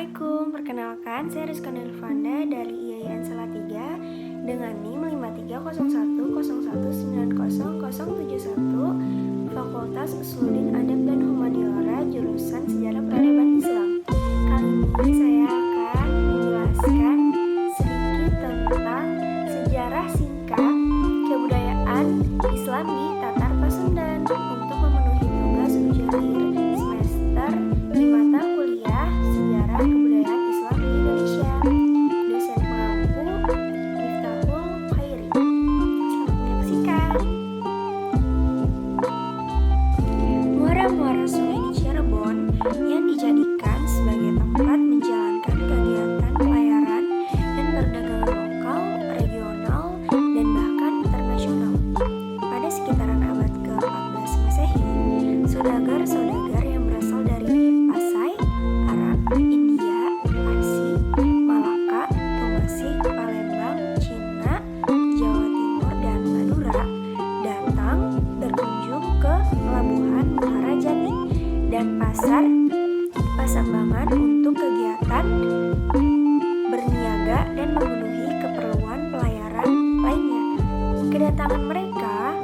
Assalamualaikum, perkenalkan saya Rizka Nurfanda dari IAIN Salatiga dengan NIM 530101900071 Fakultas Usuluddin Adab dan Humaniora jurusan Sejarah Peradaban Islam. Kali ini saya akan menjelaskan sedikit tentang sejarah singkat kebudayaan Islam di Tatar Pasundan untuk memenuhi tugas ujian akhir semester di mata kuliah Sejarah Kebudayaan Islam di Indonesia. Dosen pengampu Miftahul Khairi. Selamat menyaksikan. Muara-muara sungai di Cirebon yang dijadikan sebagai tempat menjalankan kegiatan pelayaran dan perdagangan lokal, regional, dan bahkan internasional. Pada sekitaran abad ke-14 Masehi, saudagar-saudagar yang berasal dari Pasai, Arab, India, Parsi, Malaka, Tumasik, Palembang, Cina, Jawa Timur, dan Madura datang berkunjung ke pelabuhan Muara Jati dan pasar Pasambangan untuk kegiatan berniaga dan memenuhi keperluan pelayaran lainnya. Kedatangan mereka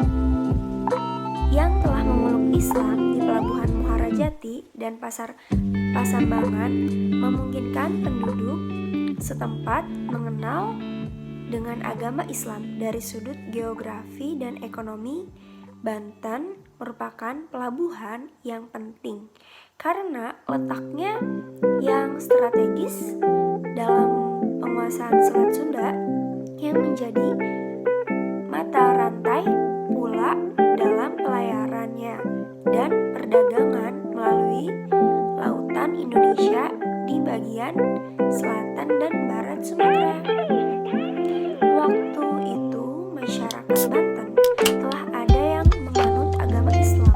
yang telah memeluk Islam di pelabuhan Muara Jati dan pasar Pasambangan memungkinkan penduduk setempat mengenal dengan agama Islam. Dari sudut geografi dan ekonomi, Banten merupakan pelabuhan yang penting karena letaknya yang strategis dalam penguasaan Selat Sunda yang menjadi mata rantai pula dalam pelayarannya dan perdagangan melalui lautan Indonesia di bagian selatan dan barat Sumatera. Waktu itu masyarakat Banten telah ada yang menganut agama Islam,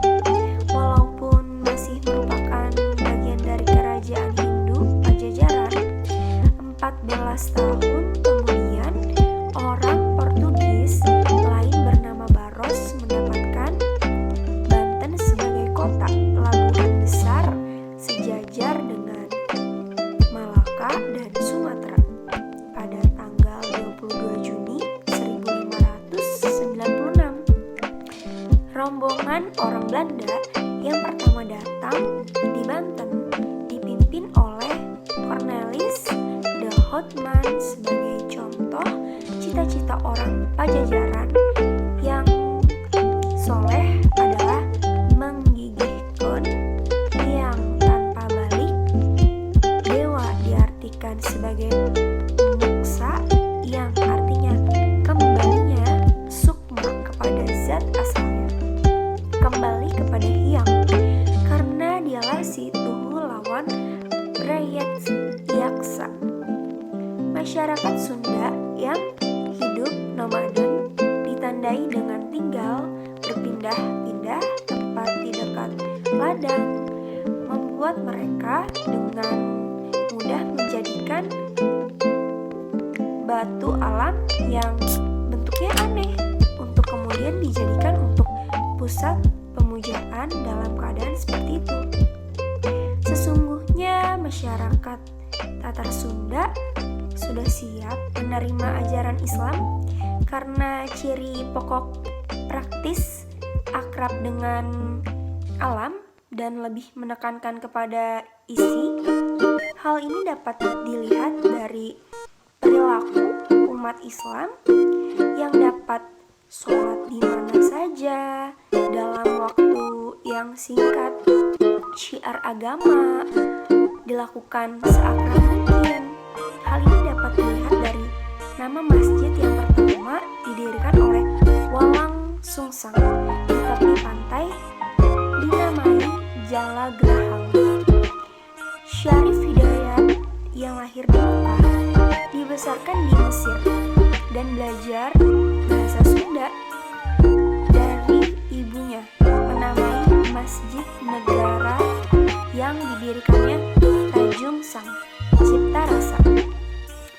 walaupun masih merupakan bagian dari kerajaan Hindu Pajajaran. 14 tahun kemudian, orang Portugis lain bernama Barros mendapatkan Banten sebagai kota pelabuhan besar sejajar dengan Malaka dan Sumatera pada tanggal 22 Juni 1596. Rombongan orang Belanda yang pertama datang di Banten dipimpin oleh Cornelis de Houtman sebagai contoh cita-cita orang Pajajaran yang soleh adalah menggigihkan yang tanpa balik. Dewa diartikan sebagai muksa yang artinya kembalinya sukma kepada zat asalnya, kembali kepada Hyang, karena dialah si Tuhu lawan Brayat Yaksa. Masyarakat Sunda yang hidup nomaden ditandai dengan tinggal berpindah-pindah tempat di dekat ladang, membuat mereka dengan mudah menjadikan batu alam yang bentuknya aneh untuk kemudian dijadikan untuk pusat pemujaan dalam keadaan seperti itu. Sesungguhnya masyarakat Tatar Sunda sudah siap menerima ajaran Islam karena ciri pokok praktis akrab dengan alam dan lebih menekankan kepada isi. Hal ini dapat dilihat dari perilaku umat Islam yang dapat sholat di mana saja dalam waktu yang singkat. Syiar agama dilakukan seakrab mungkin. Hal ini dapat dilihat dari nama masjid yang pertama didirikan oleh Walang Sungsang di tepi pantai dinamai Jala Grahang. Syarif Hidayat yang lahir di Mekah dibesarkan di Mesir dan belajar bahasa Sunda dari ibunya, menamai Masjid Negara yang didirikannya Tanjung Sang Cipta Rasa.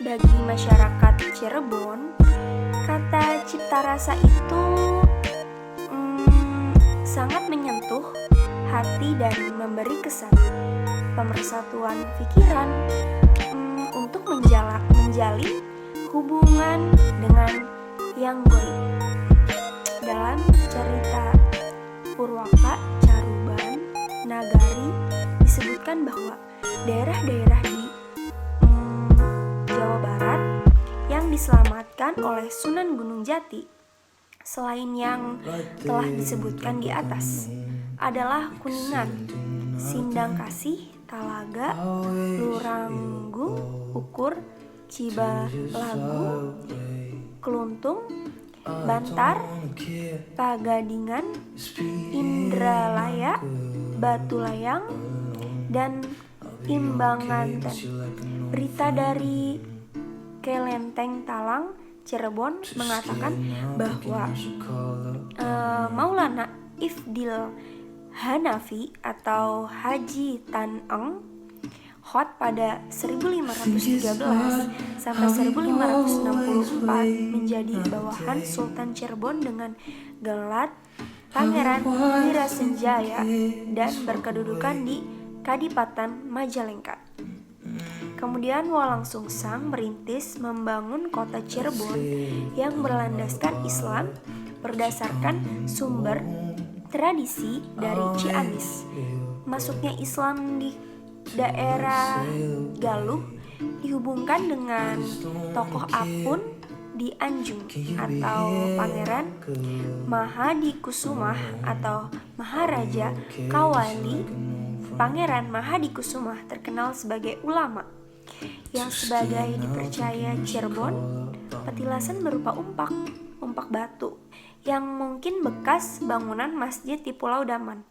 Bagi masyarakat Cirebon, kata cipta rasa itu sangat menyentuh hati dan memberi kesan. pemersatuan pikiran, untuk menjalin hubungan dengan yang goib. Dalam cerita Purwaka Caruban Nagari disebutkan bahwa daerah-daerah di Jawa Barat yang diselamatkan oleh Sunan Gunung Jati selain yang telah disebutkan di atas adalah Kuningan, Sindang Kasih, Talaga, Luranggu, Ukur, Cibalagu, Keluntung, Bantar, Pagadingan, Indralaya, Batulayang, dan Imbanganten. Berita dari Kelenteng Talang, Cirebon mengatakan bahwa Maulana Ifdil Hanafi atau Haji Tan Eng Hot pada 1513 sampai 1564 menjadi bawahan Sultan Cirebon dengan gelar Pangeran Wirasenjaya dan berkedudukan di Kadipaten Majalengka. Kemudian Walang Sungsang merintis membangun kota Cirebon yang berlandaskan Islam berdasarkan sumber tradisi dari Ciamis. Masuknya Islam di daerah Galuh dihubungkan dengan tokoh Apun di Anjung atau Pangeran Mahadikusumah atau Maharaja Kawali. Pangeran Mahadikusumah terkenal sebagai ulama yang sebagai dipercaya Cirebon petilasan berupa umpak batu yang mungkin bekas bangunan masjid di Pulau Daman,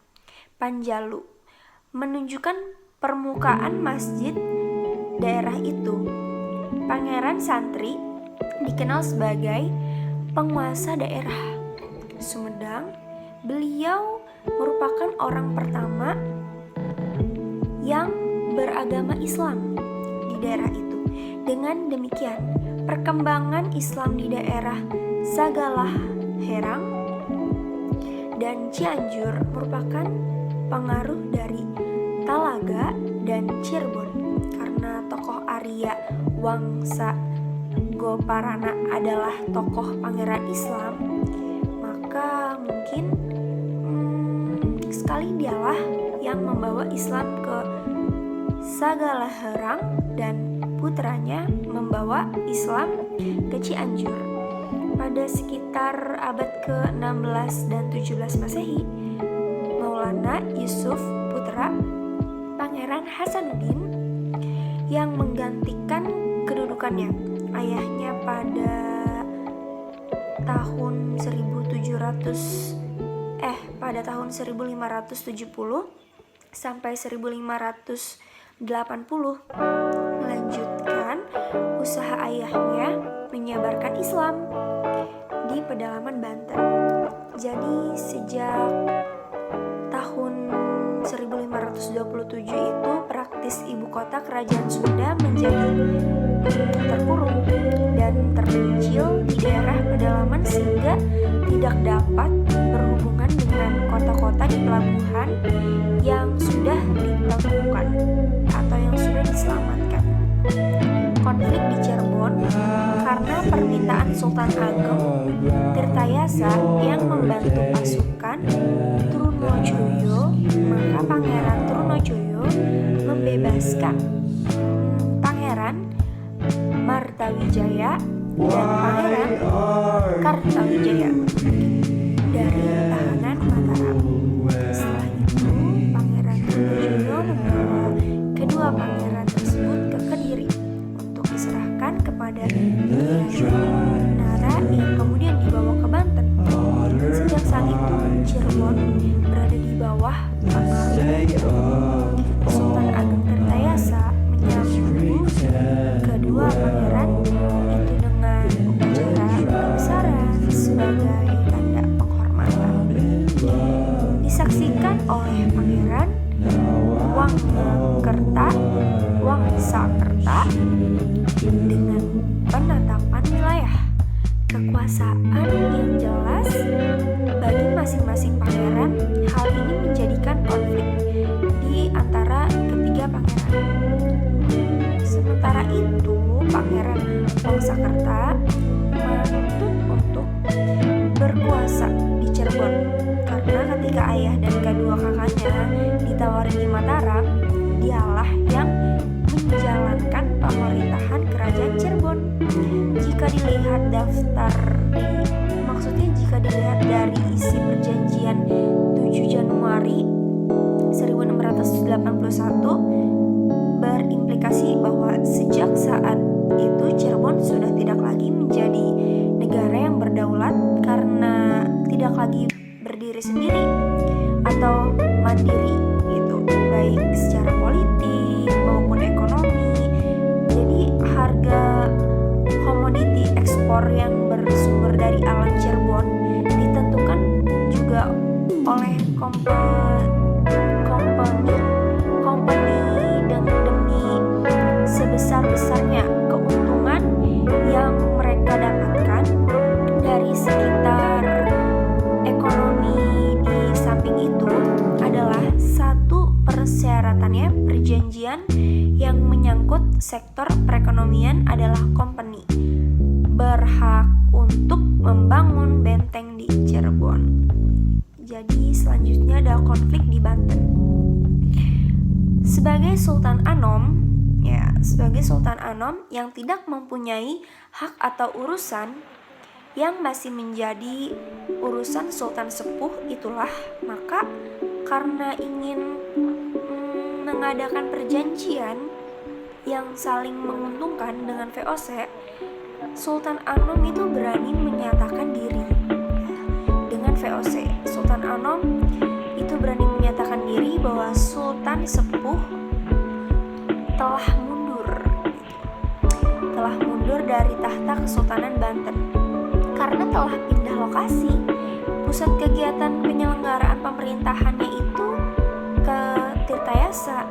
Panjalu, menunjukkan permukaan masjid daerah itu. Pangeran Santri dikenal sebagai penguasa daerah Sumedang. Beliau merupakan orang pertama yang beragama Islam di daerah itu. Dengan demikian, perkembangan Islam di daerah Sagalah Herang dan Cianjur merupakan pengaruh dari Talaga dan Cirebon. Karena tokoh Arya Wangsa Goparana adalah tokoh pangeran Islam, maka mungkin sekali dialah yang membawa Islam ke Sagalaherang dan putranya membawa Islam ke Cianjur. Pada sekitar abad ke-16 dan 17 Masehi, Maulana Yusuf putra Pangeran Hasanuddin yang menggantikan kedudukannya ayahnya pada tahun 1570 sampai 1580 melanjutkan usaha ayahnya menyebarkan Islam di pedalaman Banten. Jadi sejak tahun 1527 itu praktis ibu kota kerajaan Sunda menjadi terkurung dan terpencil di daerah pedalaman sehingga tidak dapat berhubungan dengan kota-kota di pelabuhan yang sudah ditemukan atau yang sudah diselamatkan. Konflik di Cirebon karena permintaan Sultan Ageng Tirtayasa yang membantu pasukan Trunojoyo, maka Pangeran Trunojoyo membebaskan Pangeran Martawijaya dan Pangeran Kartawijaya dari tahanan Mataram. Setelah itu Pangeran Trunojoyo membawa kedua pangeran tersebut ke Kediri untuk diserahkan kepada Nara yang kemudian dibawa ke Banten. Sejak saat itu Cirebon berada di bawah pengaruh Sultan Ageng Tirtayasa menyambut kedua pangeran itu dengan upacara kebesaran sebagai tanda penghormatan. Disaksikan oleh Pangeran Wangsakerta dengan penetapan wilayah kekuasaan yang jelas bagi masing-masing pangeran. Hal ini menjadikan konflik di antara ketiga pangeran Kala itu Pangeran Wangsakerta menuntut untuk berkuasa di Cirebon karena ketika ayah dan kedua kakaknya ditawarin di Mataram, dialah yang menjalankan pemerintahan kerajaan Cirebon. Jika dilihat dari isi perjanjian 7 Januari 1681 berimplikasi bahwa sejak saat itu Cirebon sudah tidak lagi menjadi negara yang berdaulat karena tidak lagi berdiri sendiri atau mandiri gitu, baik secara politik maupun ekonomi. Jadi harga komoditi ekspor yang bersumber dari alam Cirebon ditentukan juga oleh company demi sebesar-besarnya keuntungan yang mereka dapatkan dari sekitar ekonomi. Di samping itu adalah satu persyaratannya perjanjian yang menyangkut sektor perekonomian adalah company berhak untuk membangun benteng di Cirebon. Jadi selanjutnya ada konflik di Banten. Sebagai Sultan Anom yang tidak mempunyai hak atau urusan yang masih menjadi urusan Sultan Sepuh itulah, maka karena ingin mengadakan perjanjian yang saling menguntungkan dengan VOC, Sultan Anom itu berani menyatakan diri dengan VOC. Sultan Anom itu berani menyatakan diri bahwa Sultan Sepuh telah mundur dari tahta Kesultanan Banten karena telah pindah lokasi. Pusat kegiatan penyelenggaraan pemerintahannya itu ke Tirtayasa.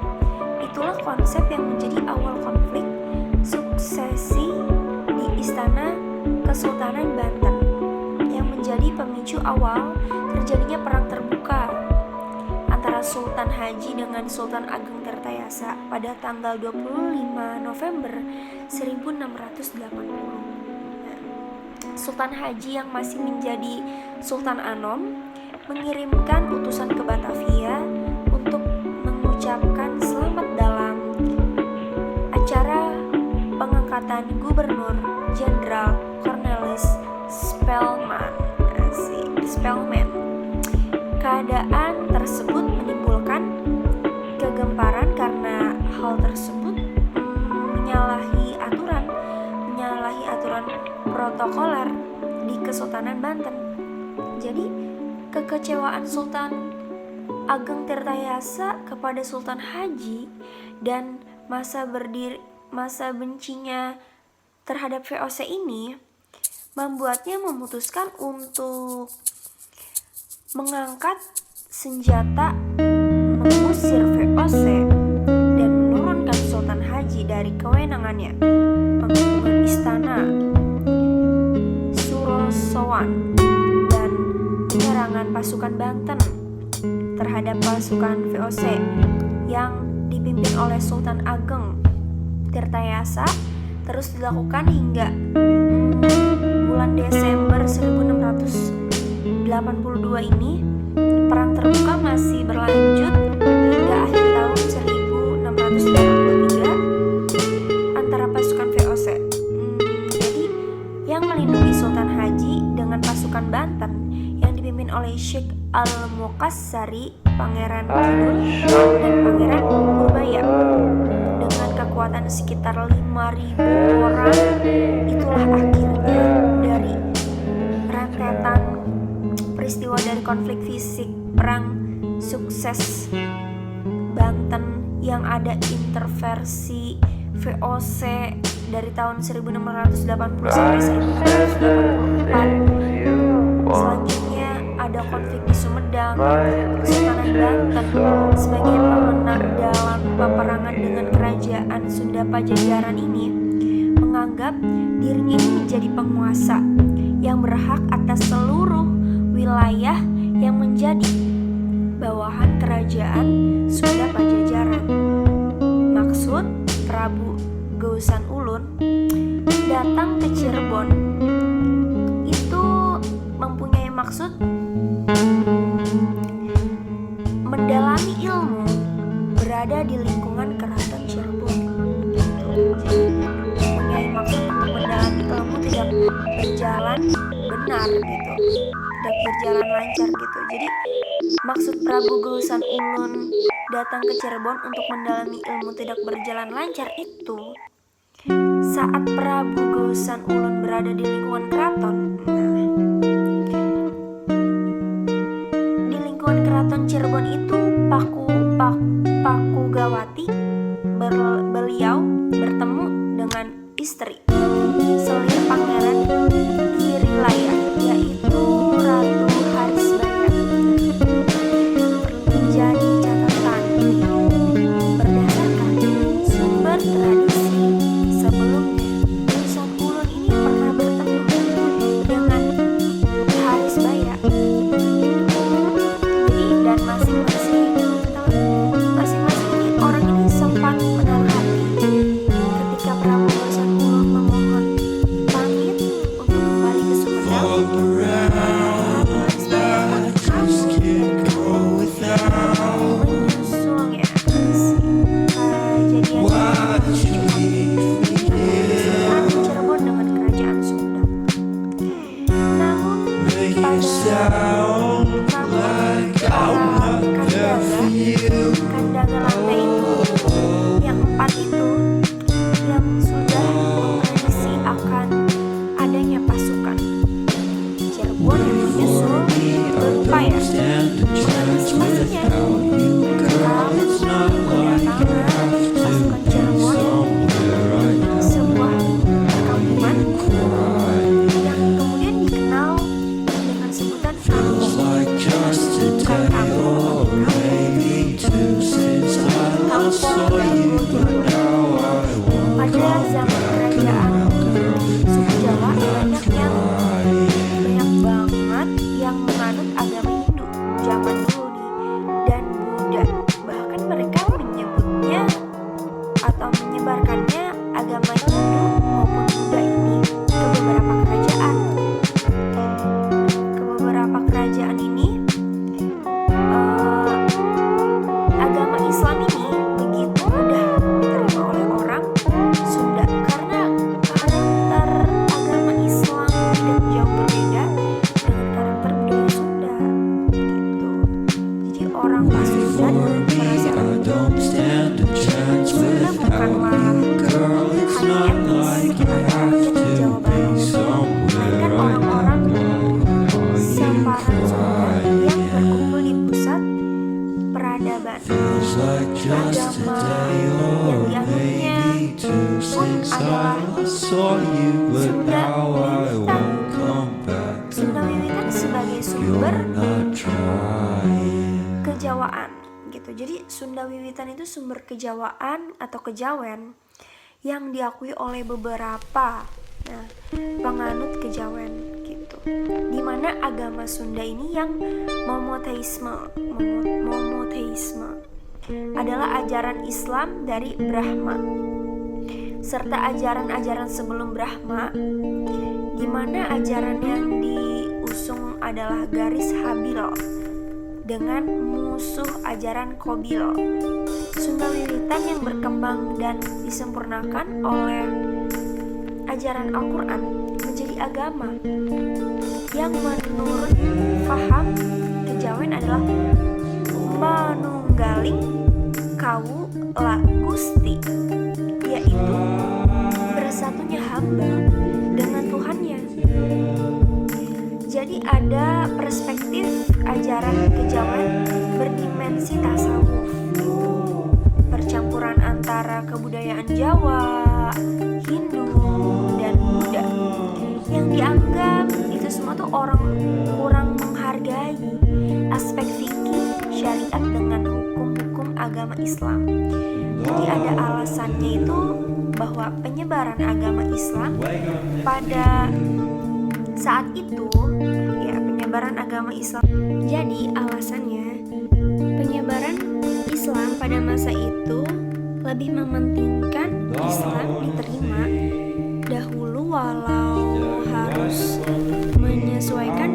Itulah konsep yang menjadi awal konflik suksesi di Istana Kesultanan Banten yang menjadi pemicu awal terjadinya perang terbuka antara Sultan Haji dengan Sultan Ageng Tirtayasa pada tanggal 25 November 1680. Sultan Haji yang masih menjadi Sultan Anom mengirimkan utusan ke Batavia untuk mengucapkan selamat dalam acara pengangkatan Gubernur Jenderal Cornelis Spelman. Keadaan tersebut menimbulkan kegemparan karena hal tersebut menyalahi aturan protokoler di Kesultanan Banten. Jadi kekecewaan Sultan Ageng Tirtayasa kepada Sultan Haji dan masa bencinya terhadap VOC ini membuatnya memutuskan untuk mengangkat senjata, mengusir VOC dan menurunkan Sultan Haji dari kewenangannya, pengepungan istana Surosowan dan penyerangan pasukan Banten terhadap pasukan VOC yang dipimpin oleh Sultan Ageng Tirtayasa terus dilakukan hingga bulan Desember 1682 ini. Perang terbuka masih berlanjut hingga akhir tahun 1683 antara pasukan VOC. Jadi yang melindungi Sultan Haji dengan pasukan Banten yang dipimpin oleh Syekh Al-Muqassari, Pangeran Kidul dan Pangeran Purbaya dengan kekuatan sekitar 5.000 orang. Itulah akhirnya dari rentetan peristiwa dari konflik fisik perang sukses Banten yang ada intervensi VOC dari tahun 1680 sampai 1684. Selanjutnya ada konflik di Sumedang. Kesultanan Banten sebagai pemenang dalam peperangan dengan kerajaan Sunda Pajajaran ini menganggap dirinya ini menjadi penguasa yang berhak atas seluruh wilayah yang menjadi bawahan kerajaan Sunda Pajajaran. Maksud Prabu Geusan Ulun datang ke Cirebon itu mempunyai maksud mendalami ilmu berada di lingkungan Keraton Cirebon. Mempunyai maksud untuk mendalami ilmu tidak berjalan benar gitu, tidak berjalan lancar gitu. Jadi maksud Prabu Geusan Ulun datang ke Cirebon untuk mendalami ilmu tidak berjalan lancar itu saat Prabu Geusan Ulun berada di lingkungan keraton. Di lingkungan Keraton Cirebon itu Pakugawati beliau bertemu dengan istri selir pangeran Girilaya, yaitu Ratu Harisbaya. Jadi catatan berdasarkan sumber tradisi sebelumnya, Geusan Ulun ini pernah bertemu dengan Harisbaya. Jadi dan masing-masing ini orang ini sempat menaruh hati ketika Prabu Geusan Ulun memohon pamit untuk kembali ke Sumedang. Menyusulnya kejadian Cirebon dengan kerajaan Sunda. Namun Kandaga lantai itu, yang 4 itu, yang sudah memprediksi akan adanya pasukan Cirebon yang menyusul berupaya mengantisipasinya. Mereka mendatangkan pasukan Cirebon sebuah perkampungan yang kemudian dikenal dengan sebutan kampung. Bukan kampung, pada zaman kerajaan suku Jawa banyak banget yang menganut agama Hindu zaman dulu dan Buddha. Bahkan mereka menyebutnya atau menyebarkannya agama Hindu maupun Buddha ini ke beberapa kerajaan. Ke beberapa kerajaan ini agama Islam ini begitu mudah diterima oleh orang Sunda karena karakter agama Islam tidak jauh berbeda dengan karakter budaya Sunda gitu. Jadi orang Pasundan merasa Sunda bukanlah hanya etnis atau di Jawa Barat, melainkan orang-orang semparan Sunda yang berkumpul di pusat peradaban. Agama yang dianutnya pun adalah Sunda Wiwitan sebagai sumber kejawaan gitu. Jadi Sunda Wiwitan itu sumber kejawaan atau kejawen yang diakui oleh beberapa penganut kejawen gitu. Dimana agama Sunda ini yang monoteisme adalah ajaran Islam dari Brahma serta ajaran-ajaran sebelum Brahma, di mana ajaran yang diusung adalah garis Habil dengan musuh ajaran Qabil. Sunda Wiwitan yang berkembang dan disempurnakan oleh ajaran Al-Quran menjadi agama yang menurut faham kejawen adalah manunggaling kawula Gusti, yaitu bersatunya hamba dengan Tuhannya. Jadi ada perspektif ajaran kejawen berdimensi tasawuf, percampuran antara kebudayaan Jawa, Hindu, dan Buddha, yang dianggap itu semua tuh orang kurang menghargai aspek fikih syariat dengan hukum-hukum agama Islam. Jadi ada alasannya itu bahwa penyebaran agama Islam pada saat itu, ya penyebaran agama Islam. Jadi alasannya penyebaran Islam pada masa itu lebih mementingkan Islam diterima dahulu walau harus menyesuaikan